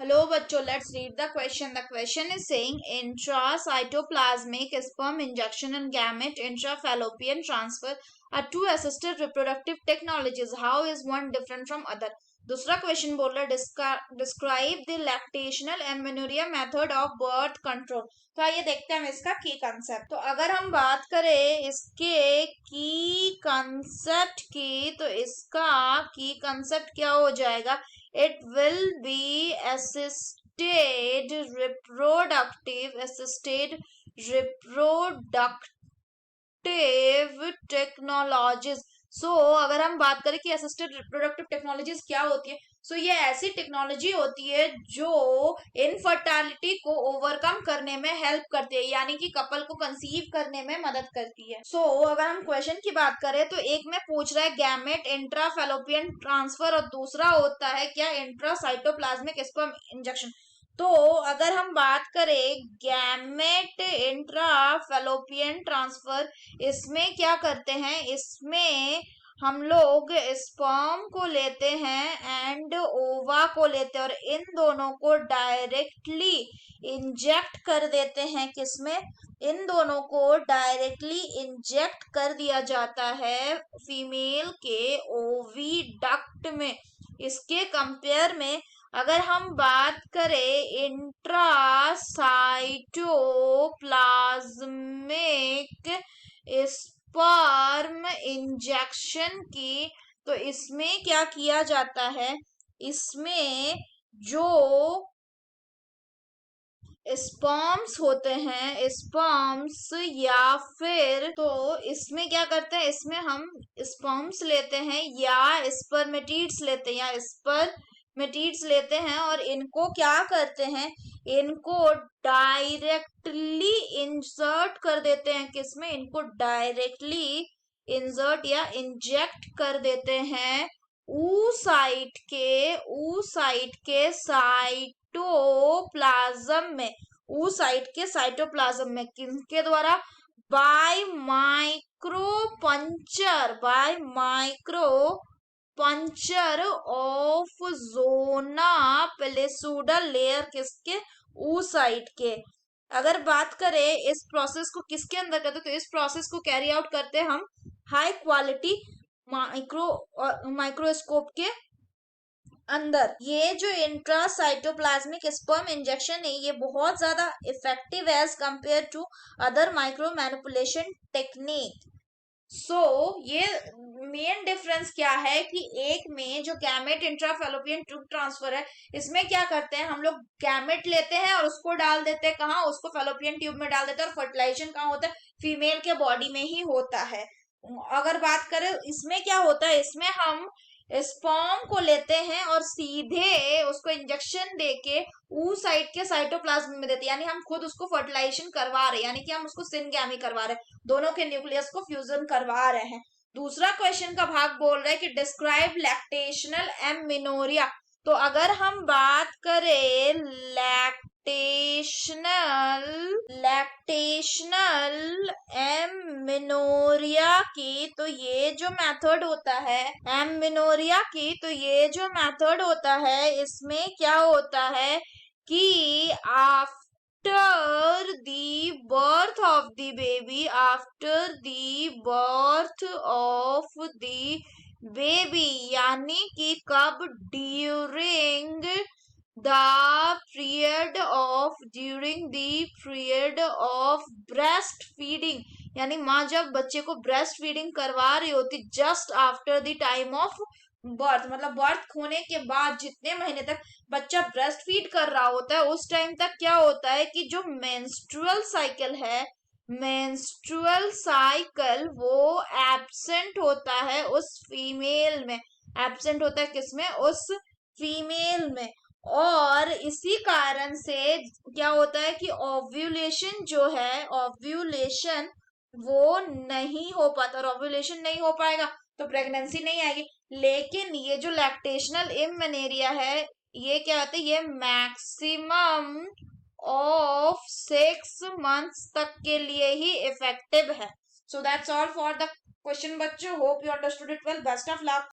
Hello, bachcho. Let's read the question. The question is saying intracytoplasmic sperm injection and gamete intrafallopian transfer are two assisted reproductive technologies. How is one different from other? दूसरा question बोल रहा है describe the lactational amenorrhea method of birth control. तो आइए देखते हैं हम इसका की कंसेप्ट। तो अगर हम बात करें इसके की कंसेप्ट की, तो इसका की कंसेप्ट क्या हो जाएगा? It will be assisted reproductive technologies। अगर हम बात करें कि असिस्टेड रिप्रोडक्टिव टेक्नोलॉजीज क्या होती है, ये ऐसी टेक्नोलॉजी होती है जो इनफर्टालिटी को ओवरकम करने में हेल्प करती है, यानी कि कपल को कंसीव करने में मदद करती है। अगर हम क्वेश्चन की बात करें तो एक में पूछ रहा है गैमेट इंट्राफेलोपियन ट्रांसफर और दूसरा होता है क्या इंट्रासाइटोप्लाज्मिक स्पर्म इंजेक्शन। तो अगर हम बात करें गैमेट इंट्राफेलोपियन ट्रांसफर, इसमें क्या करते हैं? इसमें हम लोग स्पर्म को लेते हैं एंड ओवा को लेते हैं और इन दोनों को डायरेक्टली इंजेक्ट कर देते हैं। किसमें? इन दोनों को डायरेक्टली इंजेक्ट कर दिया जाता है फीमेल के ओविडक्ट में। इसके कंपेयर में अगर हम बात करें इंट्रासाइटोप्लाज्मिक स्पर्म इंजेक्शन की, तो इसमें क्या किया जाता है? इसमें जो स्पर्म्स होते हैं, स्पर्म्स या फिर तो इसमें क्या करते हैं? इसमें हम स्पर्म्स लेते हैं या स्पर्मेटिड्स लेते हैं और इनको क्या करते हैं? इनको डायरेक्टली इंसर्ट कर देते हैं। किसमें? इनको डायरेक्टली इंसर्ट या इंजेक्ट कर देते हैं ऊ साइट के साइटोप्लाज्म में। ऊ साइट के साइटोप्लाज्म में किसके द्वारा? By micro puncture of zona pellucida layer. किसके? ऊ साइट के। अगर बात करें इस प्रोसेस को किसके अंदर करते, तो इस प्रोसेस को कैरी आउट करते हम हाई क्वालिटी माइक्रोस्कोप के अंदर। ये जो इंट्रासाइटोप्लाज्मिक स्पर्म इंजेक्शन है, ये बहुत ज्यादा effective as compare to other micro manipulation technique. ये मेन डिफरेंस क्या है कि एक में जो गैमेट इंट्राफेलोपियन ट्यूब ट्रांसफर है, इसमें क्या करते हैं? हम लोग गैमेट लेते हैं और उसको डाल देते हैं कहाँ? उसको फेलोपियन ट्यूब में डाल देते हैं और फर्टिलाइजेशन कहाँ होता है? फीमेल के बॉडी में ही होता है। अगर बात करें इसमें क्या होता है? इसमें हम स्पर्म को लेते हैं और सीधे उसको इंजेक्शन देके ऊ साइट के साइटोप्लाज्म में देते हैं, यानी हम खुद उसको फर्टिलाइजेशन करवा रहे हैं, यानी कि हम उसको सिनगैमी करवा रहे हैं, दोनों के न्यूक्लियस को फ्यूजन करवा रहे हैं। दूसरा क्वेश्चन का भाग बोल रहा है कि डिस्क्राइब लैक्टेशनल एमिनोरिया। तो अगर हम बात करें लैक्टेशनल एमिनोरिया की, तो ये जो मेथड होता है एमिनोरिया की, तो ये जो मेथड होता है, इसमें क्या होता है कि after the birth of the baby, यानी कि कब? During the period of breast feeding, यानी माँ जब बच्चे को ब्रेस्ट फीडिंग करवा रही होती, just after the time of birth, मतलब बर्थ होने के बाद जितने महीने तक बच्चा ब्रेस्ट फीड कर रहा होता है, उस टाइम तक क्या होता है कि जो मेंस्ट्रुअल साइकिल वो एब्सेंट होता है उस फीमेल में। एब्सेंट होता है किसमें? उस फीमेल में। और इसी कारण से क्या होता है कि ओव्यूलेशन जो है, ओव्यूलेशन वो नहीं हो पाता, और ओव्यूलेशन नहीं हो पाएगा तो प्रेगनेंसी नहीं आएगी। लेकिन ये जो लैक्टेशनल एमेनोरिया है, ये क्या होता है? ये मैक्सिमम ऑफ 6 मंथ्स तक के लिए ही इफेक्टिव है। So that's all for the question बच्चों। Hope you understood it well. Best of luck.